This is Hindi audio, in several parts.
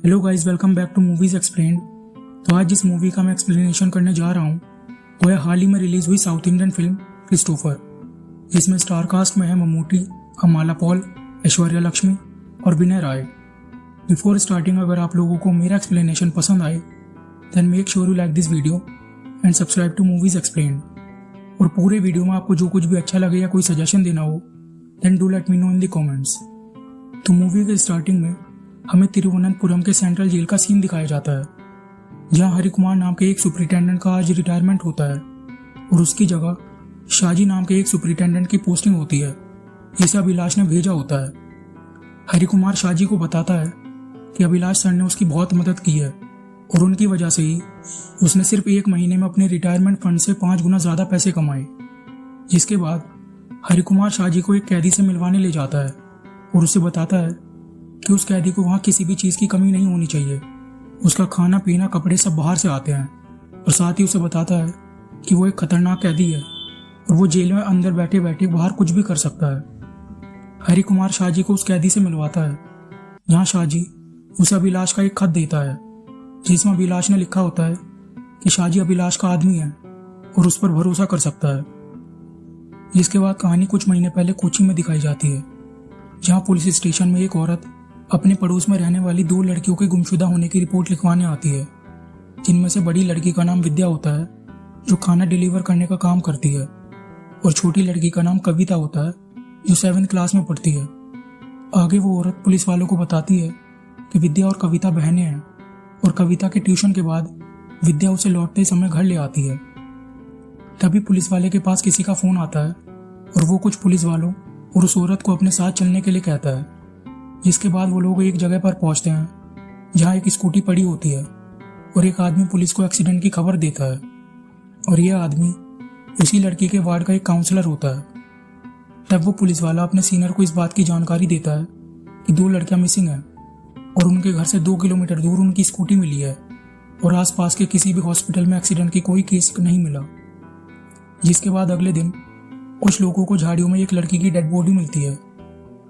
Hello guys, welcome back to movies explained. तो आज जिस मूवी का मैं एक्सप्लेनेशन करने जा रहा हूँ वो है हाल ही में रिलीज हुई साउथ इंडियन फिल्म क्रिस्टोफर, जिसमें स्टार कास्ट में है मम्मूटी, अमाला पॉल, ऐश्वर्या लक्ष्मी और विनय राय। बिफोर स्टार्टिंग, अगर आप लोगों को मेरा एक्सप्लेनेशन पसंद आए then make sure you like this video and subscribe to movies explained. और पूरे वीडियो में आपको जो कुछ भी अच्छा लगे या कोई सजेशन देना हो then do let me know in the comments. तो मूवी के स्टार्टिंग में हमें तिरुवनंतपुरम के सेंट्रल जेल का सीन दिखाया जाता है, जहां हरिकुमार नाम के एक सुपरिटेंडेंट का आज रिटायरमेंट होता है और उसकी जगह शाजी नाम के एक सुपरिटेंडेंट की पोस्टिंग होती है, जिसे अभिलाष ने भेजा होता है। हरिकुमार शाजी को बताता है कि अभिलाष सर ने उसकी बहुत मदद की है और उनकी वजह से ही उसने सिर्फ 1 महीने में अपने रिटायरमेंट फंड से 5 गुना ज्यादा पैसे कमाए। जिसके बाद हरिकुमार शाजी को एक कैदी से मिलवाने ले जाता है और उसे बताता है कि उस कैदी को वहां किसी भी चीज की कमी नहीं होनी चाहिए। उसका खाना पीना कपड़े सब बाहर से आते हैं और साथ ही उसे बताता है कि वो एक खतरनाक कैदी है और वो जेल में अंदर बैठे बैठे बाहर कुछ भी कर सकता है। हरिकुमार शाजी को उस कैदी से मिलवाता है, जहां शाजी उसे अभिलाष का एक खत देता है, जिसमें अभिलाष ने लिखा होता है कि शाजी अभिलाष का आदमी है और उस पर भरोसा कर सकता है। जिसके बाद कहानी कुछ महीने पहले कोची में दिखाई जाती है, जहां पुलिस स्टेशन में एक औरत अपने पड़ोस में रहने वाली 2 लड़कियों के गुमशुदा होने की रिपोर्ट लिखवाने आती है, जिनमें से बड़ी लड़की का नाम विद्या होता है जो खाना डिलीवर करने का काम करती है, और छोटी लड़की का नाम कविता होता है जो 7th क्लास में पढ़ती है। आगे वो औरत पुलिस वालों को बताती है कि विद्या और कविता बहनें हैं और कविता के ट्यूशन के बाद विद्या उसे लौटते समय घर ले आती है। तभी पुलिस वाले के पास किसी का फोन आता है और वो कुछ पुलिस वालों और उस औरत को अपने साथ चलने के लिए कहता है। जिसके बाद वो लोग एक जगह पर पहुंचते हैं जहां एक स्कूटी पड़ी होती है और एक आदमी पुलिस को एक्सीडेंट की खबर देता है, और यह आदमी उसी लड़की के वार्ड का एक काउंसलर होता है। तब वो पुलिस वाला अपने सीनियर को इस बात की जानकारी देता है कि 2 लड़कियां मिसिंग हैं और उनके घर से 2 किलोमीटर दूर उनकी स्कूटी मिली है और आसपास के किसी भी हॉस्पिटल में एक्सीडेंट की कोई केस नहीं मिला। जिसके बाद अगले दिन कुछ लोगों को झाड़ियों में एक लड़की की डेड बॉडी मिलती है,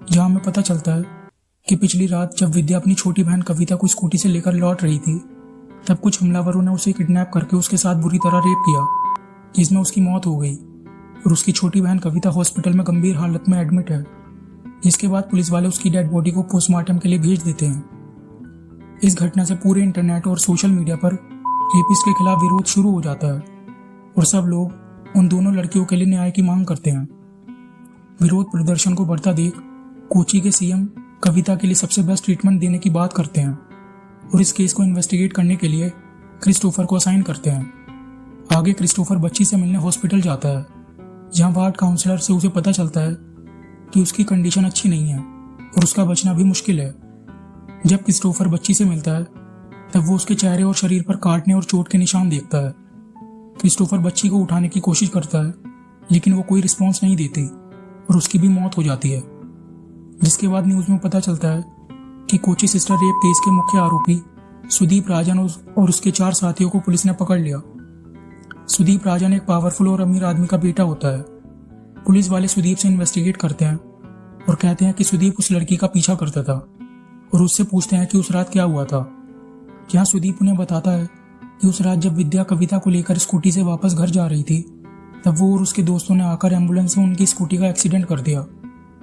जहां हमें पता चलता है कि पिछली रात जब विद्या अपनी छोटी बहन कविता को स्कूटी से लेकर लौट रही थी, तब कुछ हमलावरों ने उसे किडनैप करके उसके साथ बुरी तरह रेप किया, जिसमें उसकी मौत हो गई और उसकी छोटी बहन कविता हॉस्पिटल में गंभीर हालत में एडमिट है। जिसके बाद पुलिस वाले उसकी डेड बॉडी को पोस्टमार्टम के लिए भेज देते हैं। इस घटना से पूरे इंटरनेट और सोशल मीडिया पर रेपिस्ट के खिलाफ विरोध शुरू हो जाता है और सब लोग उन दोनों लड़कियों के लिए न्याय की मांग करते हैं। विरोध प्रदर्शन को बढ़ता देख कोची के सीएम कविता के लिए सबसे बेस्ट ट्रीटमेंट देने की बात करते हैं और इस केस को इन्वेस्टिगेट करने के लिए क्रिस्टोफर को असाइन करते हैं। आगे क्रिस्टोफर बच्ची से मिलने हॉस्पिटल जाता है, जहां वार्ड काउंसलर से उसे पता चलता है कि उसकी कंडीशन अच्छी नहीं है और उसका बचना भी मुश्किल है। जब क्रिस्टोफर बच्ची से मिलता है तब वो उसके चेहरे और शरीर पर काटने और चोट के निशान देखता है। क्रिस्टोफर बच्ची को उठाने की कोशिश करता है, लेकिन वो कोई रिस्पॉन्स नहीं देती और उसकी भी मौत हो जाती है। जिसके बाद न्यूज में पता चलता है कि कोची सिस्टर रेप केस के मुख्य आरोपी सुदीप राजन और उसके 4 साथियों को पुलिस ने पकड़ लिया। सुदीप राजन एक पावरफुल और अमीर आदमी का बेटा होता है। पुलिस वाले सुदीप से इन्वेस्टिगेट करते हैं और कहते हैं कि सुदीप उस लड़की का पीछा करता था और उससे पूछते हैं कि उस रात क्या हुआ था। जहां सुदीप उन्हें बताता है कि उस रात जब विद्या कविता को लेकर स्कूटी से वापस घर जा रही थी, तब वो और उसके दोस्तों ने आकर एम्बुलेंस से उनकी स्कूटी का एक्सीडेंट कर दिया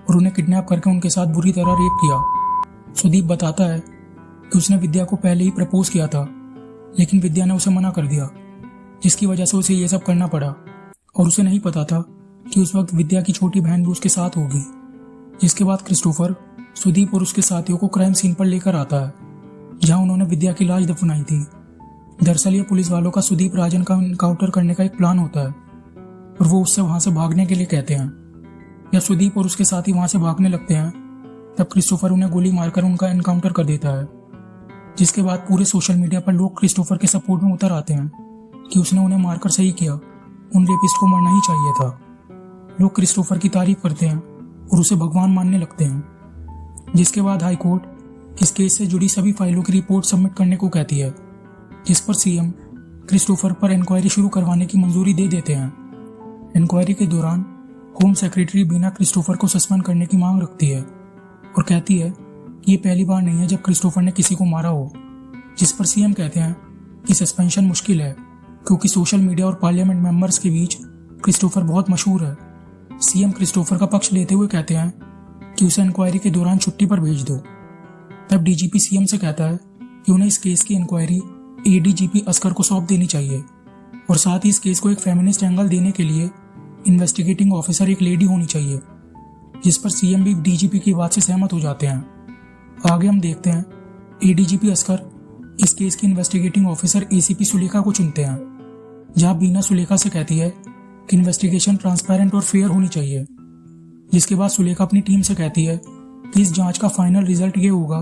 और उन्हें किडनैप करके उनके साथ बुरी तरह रेप किया। सुदीप बताता है कि उसने विद्या को पहले ही प्रपोज किया था, लेकिन विद्या ने उसे मना कर दिया, जिसकी वजह से उसे ये सब करना पड़ा और उसे नहीं पता था कि उस वक्त विद्या की छोटी बहन भी उसके साथ होगी। जिसके बाद क्रिस्टोफर सुदीप और उसके साथियों को क्राइम सीन पर लेकर आता है, जहां उन्होंने विद्या की लाश दफनाई थी। दरअसल ये पुलिस वालों का सुदीप राजन का एनकाउंटर करने का एक प्लान होता है और वो उससे वहां से भागने के लिए कहते हैं। जब सुदीप और उसके साथी वहां से भागने लगते हैं तब क्रिस्टोफर उन्हें गोली मारकर उनका एनकाउंटर कर देता है। जिसके बाद पूरे सोशल मीडिया पर लोग क्रिस्टोफर के सपोर्ट में उतर आते हैं कि उसने उन्हें मारकर सही किया, उन रेपिस्ट को मरना ही चाहिए था। लोग क्रिस्टोफर की तारीफ करते हैं और उसे भगवान मानने लगते हैं। जिसके बाद हाई कोर्ट इस केस से जुड़ी सभी फाइलों की रिपोर्ट सबमिट करने को कहती है, जिस पर सीएम क्रिस्टोफर पर इंक्वायरी शुरू करवाने की मंजूरी दे देते हैं। इंक्वायरी के दौरान होम सेक्रेटरी बीना क्रिस्टोफर को सस्पेंड करने की मांग रखती है और कहती है ये पहली बार नहीं है जब क्रिस्टोफर ने किसी को मारा हो, जिस पर सीएम कहते हैं कि सस्पेंशन मुश्किल है क्योंकि सोशल मीडिया और पार्लियामेंट मेंबर्स के बीच क्रिस्टोफर बहुत मशहूर है। सीएम क्रिस्टोफर का पक्ष लेते हुए कहते हैं कि उसे इंक्वायरी के दौरान छुट्टी पर भेज दो। तब डीजीपी सीएम से कहता है कि उन्हें इस केस की इंक्वायरी एडीजीपी असगर को सौंप देनी चाहिए और साथ ही इस केस को एक फेमिनिस्ट एंगल देने के लिए इन्वेस्टिगेटिंग ऑफिसर एक लेडी होनी चाहिए, जिस पर सीएम भी डीजीपी की बात से सहमत हो जाते हैं। आगे हम देखते हैं एडीजीपी असगर इस केस की इन्वेस्टिगेटिंग ऑफिसर एसीपी सुलेखा को चुनते हैं, जहां बीना सुलेखा से कहती है कि इन्वेस्टिगेशन ट्रांसपेरेंट और फेयर होनी चाहिए। जिसके बाद सुलेखा अपनी टीम से कहती है कि इस जांच का फाइनल रिजल्ट ये होगा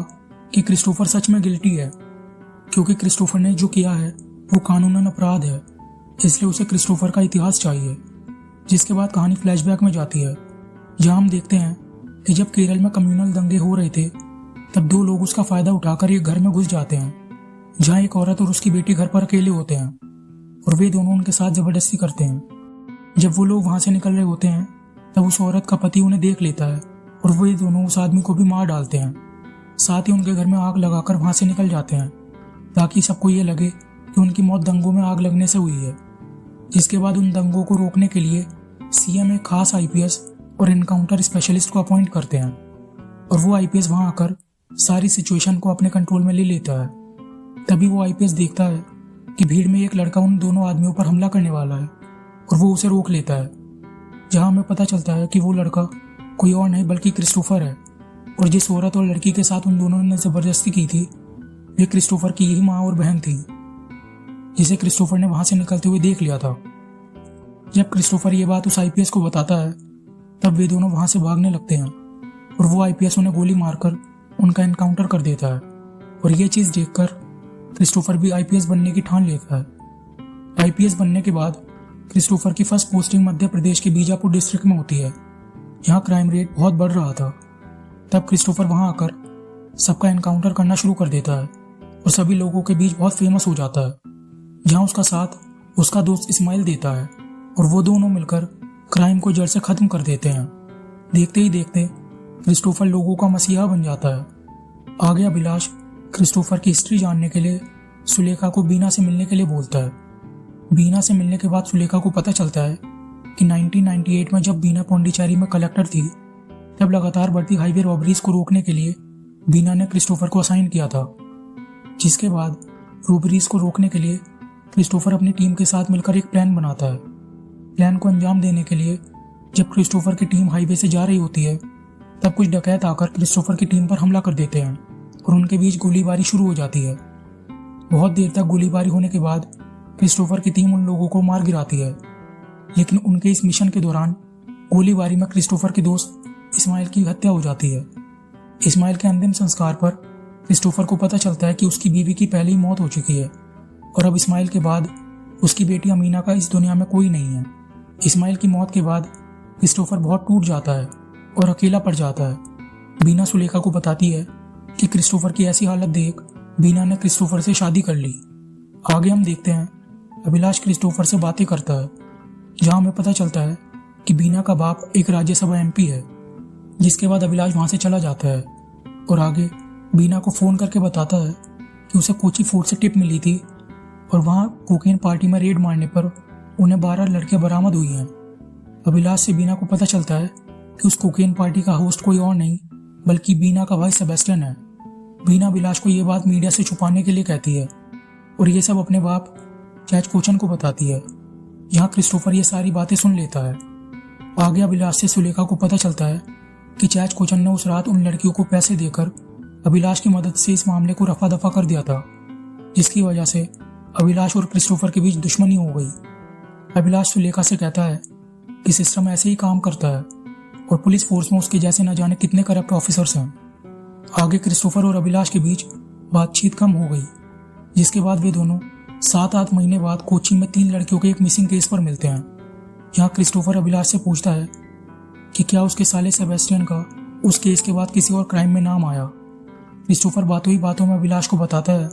कि क्रिस्टोफर सच में गिल्टी है, क्योंकि क्रिस्टोफर ने जो किया है वो कानूनन अपराध है, इसलिए उसे क्रिस्टोफर का इतिहास चाहिए। जिसके बाद कहानी फ्लैशबैक में जाती है, जहां हम देखते हैं कि जब केरल में कम्युनल दंगे हो रहे थे तब दो लोग उसका फायदा उठाकर एक घर में घुस जाते हैं, जहां एक औरत और उसकी बेटी घर पर अकेले होते हैं और वे दोनों उनके साथ जबरदस्ती करते हैं। जब वो लोग वहां से निकल रहे होते हैं तब उस औरत का पति उन्हें देख लेता है और वे दोनों उस आदमी को भी मार डालते हैं। साथ ही उनके घर में आग लगाकर वहां से निकल जाते हैं ताकि सबको ये लगे कि उनकी मौत दंगों में आग लगने से हुई है। जिसके बाद उन दंगों को रोकने के लिए सीएम एक खास आईपीएस और एनकाउंटर स्पेशलिस्ट को अपॉइंट करते हैं और वो आईपीएस वहां आकर सारी सिचुएशन को अपने कंट्रोल में ले लेता है। तभी वो आईपीएस देखता है कि भीड़ में एक लड़का उन दोनों आदमियों पर हमला करने वाला है और वो उसे रोक लेता है, जहां हमें पता चलता है कि वो लड़का कोई और नहीं बल्कि क्रिस्टोफर है और जिस औरत और लड़की के साथ उन दोनों ने जबरदस्ती की थी वे क्रिस्टोफर की ही माँ और बहन थी, जिसे क्रिस्टोफर ने वहां से निकलते हुए देख लिया था। जब क्रिस्टोफर ये बात उस आईपीएस को बताता है तब वे दोनों वहां से भागने लगते हैं और वो आईपीएस उन्हें गोली मारकर उनका एनकाउंटर कर देता है और ये चीज देखकर क्रिस्टोफर भी आईपीएस बनने की ठान लेता है। आईपीएस बनने के बाद क्रिस्टोफर की फर्स्ट पोस्टिंग मध्य प्रदेश के बीजापुर डिस्ट्रिक्ट में होती है, जहां क्राइम रेट बहुत बढ़ रहा था। तब क्रिस्टोफर वहां आकर सबका एनकाउंटर करना शुरू कर देता है और सभी लोगों के बीच बहुत फेमस हो जाता है, जहां उसका साथ उसका दोस्त इस्माइल देता है और वो दोनों मिलकर क्राइम को जड़ से खत्म कर देते हैं। देखते ही देखते क्रिस्टोफर लोगों का मसीहा बन जाता है। आगे अभिलाष क्रिस्टोफर की हिस्ट्री जानने के लिए सुलेखा को बीना से मिलने के लिए बोलता है। बीना से मिलने के बाद सुलेखा को पता चलता है कि 1998 में जब बीना पौंडीचेरी में कलेक्टर थी तब लगातार बढ़ती हाईवे रॉबरीज को रोकने के लिए बीना ने क्रिस्टोफर को असाइन किया था। जिसके बाद रॉबरीज को रोकने के लिए क्रिस्टोफर अपनी टीम के साथ मिलकर एक प्लान बनाता है। प्लान को अंजाम देने के लिए जब क्रिस्टोफर की टीम हाईवे से जा रही होती है तब कुछ डकैत आकर क्रिस्टोफर की टीम पर हमला कर देते हैं और उनके बीच गोलीबारी शुरू हो जाती है। बहुत देर तक गोलीबारी होने के बाद क्रिस्टोफर की टीम उन लोगों को मार गिराती है, लेकिन उनके इस मिशन के दौरान गोलीबारी में क्रिस्टोफर के दोस्त इस्माइल की हत्या हो जाती है। इस्माइल के अंतिम संस्कार पर क्रिस्टोफर को पता चलता है कि उसकी बीवी की पहले ही मौत हो चुकी है और अब इस्माइल के बाद उसकी बेटी अमीना का इस दुनिया में कोई नहीं है। इस्माइल की मौत के बाद क्रिस्टोफर बहुत टूट जाता है और अकेला पड़ जाता है। बीना सुलेखा को बताती है कि क्रिस्टोफर की ऐसी हालत देख बीना ने क्रिस्टोफर से शादी कर ली। आगे हम देखते हैं अभिलाष क्रिस्टोफर से बातें करता है, जहां हमें पता चलता है कि बीना का बाप एक राज्यसभा एमपी है। जिसके बाद अभिलाष वहां से चला जाता है और आगे बीना को फोन करके बताता है कि उसे कोची फोर्ट से टिप मिली थी और वहां कोकेन पार्टी में रेड मारने पर उन्हें 12 लड़कियां बरामद हुई हैं। अभिलाष से बीना को पता चलता है कि उस कोकेन पार्टी का होस्ट कोई और नहीं बल्कि बीना का भाई सेबेस्टियन है। बीना अभिलाष को यह बात मीडिया से छुपाने के लिए कहती है और ये सब अपने बाप चैच कोचन को बताती है, जहां क्रिस्टोफर ये सारी बातें सुन लेता है। आगे अभिलाष से सुलेखा को पता चलता है कि चैच कोचन ने उस रात उन लड़कियों को पैसे देकर अभिलाष की मदद से इस मामले को रफा दफा कर दिया था, जिसकी वजह से अभिलाष और क्रिस्टोफर के बीच दुश्मनी हो गई। अभिलाष सुलेखा से कहता है कि सिस्टम ऐसे ही काम करता है और पुलिस फोर्स में उसके जैसे न जाने कितने करप्ट ऑफिसर्स हैं। आगे क्रिस्टोफर और अभिलाष के बीच बातचीत कम हो गई, जिसके बाद वे दोनों 7-8 महीने बाद कोची में 3 लड़कियों के एक मिसिंग केस पर मिलते हैं, जहां क्रिस्टोफर अभिलाष से पूछता है कि क्या उसके साले सेबेस्टियन का उस केस के बाद किसी और क्राइम में नाम आया। क्रिस्टोफर बातों ही बातों में अभिलाष को बताता है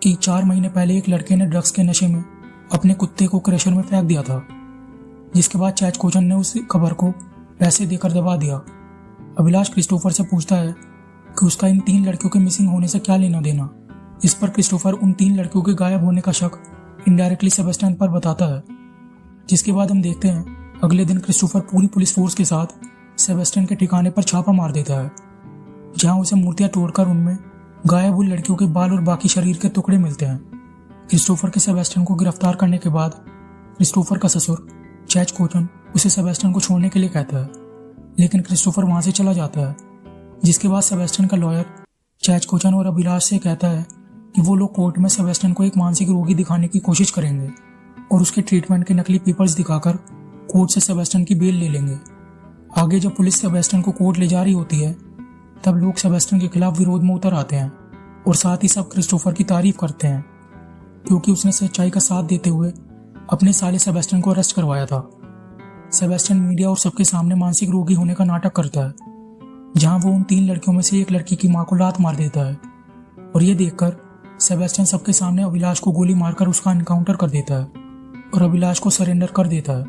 कि 4 महीने पहले एक लड़के ने ड्रग्स के नशे में अपने कुत्ते को क्रशर में फेंक दिया था, जिसके बाद चैच कोचन ने उस खबर को पैसे देकर दबा दिया। अभिलाष क्रिस्टोफर से पूछता है कि उसका इन 3 लड़कियों के मिसिंग होने से क्या लेना देना। इस पर क्रिस्टोफर उन 3 लड़कियों के गायब होने का शक इनडायरेक्टली सेबेस्टियन पर बताता है। जिसके बाद हम देखते हैं अगले दिन क्रिस्टोफर पूरी पुलिस फोर्स के साथ सेबेस्टियन के ठिकाने पर छापा मार देता है, जहां उसे मूर्तियां तोड़कर उनमें गायब हुई लड़कियों के बाल और बाकी शरीर के टुकड़े मिलते हैं। क्रिस्टोफर के सेबेस्टियन को गिरफ्तार करने के बाद क्रिस्टोफर का ससुर चैच कोचन उसे सेबेस्टियन को छोड़ने के लिए कहता है, लेकिन क्रिस्टोफर वहां से चला जाता है। जिसके बाद सेबेस्टियन का लॉयर चैच कोचन और अभिलाष से कहता है कि वो लोग कोर्ट में सेबेस्टियन को एक मानसिक रोगी दिखाने की कोशिश करेंगे और उसके ट्रीटमेंट के नकली पेपर्स दिखाकर कोर्ट से सेबेस्टियन की बेल ले लेंगे। आगे जब पुलिस सेबेस्टियन को कोर्ट ले जा रही होती है तब लोग सेबेस्टियन के खिलाफ विरोध में उतर आते हैं और साथ ही सब क्रिस्टोफर की तारीफ करते हैं, क्योंकि उसने सच्चाई का साथ देते हुए अपने साले सेबेस्टियन को अरेस्ट करवाया था। सेबेस्टियन मीडिया और सबके सामने मानसिक रोगी होने का नाटक करता है, जहां वो उन 3 लड़कियों में से एक लड़की की मां को लात मार देता है और ये देखकर सेबेस्टियन सबके सामने अभिलाष को गोली मारकर उसका एनकाउंटर कर देता है और अभिलाष को सरेंडर कर देता है,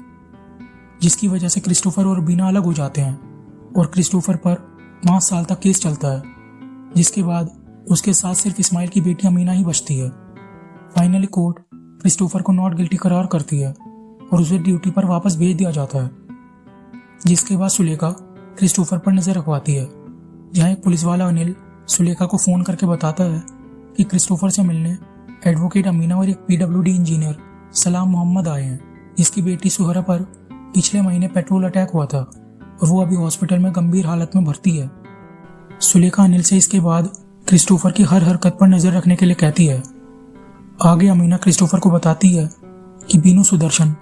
जिसकी वजह से क्रिस्टोफर और बीना अलग हो जाते हैं और क्रिस्टोफर पर 5 साल तक केस चलता है। जिसके बाद उसके साथ सिर्फ इस्माइल की बेटी अमीना ही बचती है। फाइनली कोर्ट क्रिस्टोफर को नॉट गिल्टी करार करती है और उसे ड्यूटी पर वापस भेज दिया जाता है। जिसके बाद सुलेखा क्रिस्टोफर पर नजर रखवाती है, जहां एक पुलिस वाला अनिल सुलेखा को फोन करके बताता है कि क्रिस्टोफर से मिलने एडवोकेट अमीना और एक पीडब्ल्यूडी इंजीनियर सलाम मोहम्मद आए हैं, जिसकी बेटी सुहरा पर पिछले महीने पेट्रोल अटैक हुआ था और वो अभी हॉस्पिटल में गंभीर हालत में भर्ती है। सुलेखा अनिल से इसके बाद क्रिस्टोफर की हर हरकत पर नजर रखने के लिए कहती है। आगे अमीना क्रिस्टोफर को बताती है कि बीनू सुदर्शन,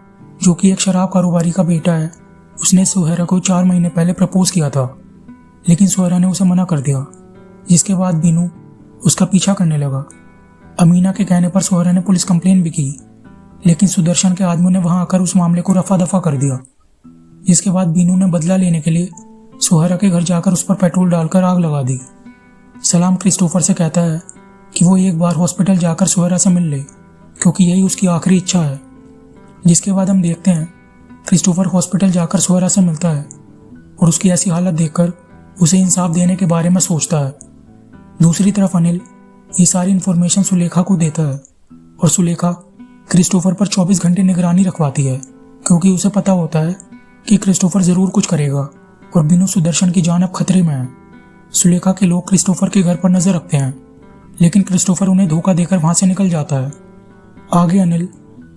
जो कि एक शराब कारोबारी का बेटा है, उसने सुहरा को 4 महीने पहले प्रपोज किया था, लेकिन सुहरा ने उसे मना कर दिया। जिसके बाद बीनू उसका पीछा करने लगा। अमीना के कहने पर सुहरा ने पुलिस कंप्लेन भी की, लेकिन सुदर्शन के आदमियों ने वहां आकर उस मामले को रफा दफा कर दिया। जिसके बाद बीनू ने बदला लेने के लिए सुहरा के घर जाकर उस पर पेट्रोल डालकर आग लगा दी। सलाम क्रिस्टोफर से कहता है कि वो एक बार हॉस्पिटल जाकर सुहरा से मिल ले, क्योंकि यही उसकी आखिरी इच्छा है। जिसके बाद हम देखते हैं क्रिस्टोफर हॉस्पिटल जाकर सुहरा से मिलता है और उसकी ऐसी हालत देखकर उसे इंसाफ देने के बारे में सोचता है। दूसरी तरफ अनिल ये सारी इन्फॉर्मेशन सुलेखा को देता है और सुलेखा क्रिस्टोफर पर 24 घंटे निगरानी रखवाती है, क्योंकि उसे पता होता है कि क्रिस्टोफर जरूर कुछ करेगा और बीनू सुदर्शन की जान अब खतरे में है। सुलेखा के लोग क्रिस्टोफर के घर पर नजर रखते हैं, लेकिन क्रिस्टोफर उन्हें धोखा देकर वहां से निकल जाता है। आगे अनिल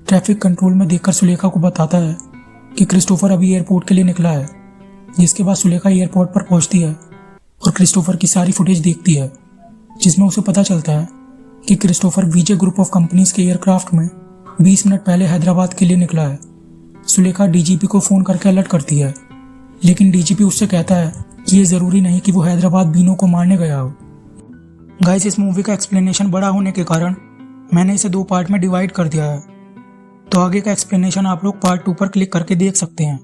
ट्रैफिक कंट्रोल में देखकर सुलेखा को बताता है कि क्रिस्टोफर अभी एयरपोर्ट के लिए निकला है। जिसके बाद सुलेखा एयरपोर्ट पर पहुंचती है और क्रिस्टोफर की सारी फुटेज देखती है, जिसमें उसे पता चलता है कि Christopher Vijay group of companies के एयरक्राफ्ट में 20 मिनट पहले हैदराबाद के लिए निकला है। सुलेखा डीजीपी को फोन करके अलर्ट करती है, लेकिन डीजीपी उससे कहता है कि ये जरूरी नहीं कि वो हैदराबाद बीनू को मारने गया हो। गाइस, इस मूवी का एक्सप्लेनेशन बड़ा होने के कारण मैंने इसे 2 पार्ट में डिवाइड कर दिया है, तो आगे का एक्सप्लेनेशन आप लोग पार्ट 2 पर क्लिक करके देख सकते हैं।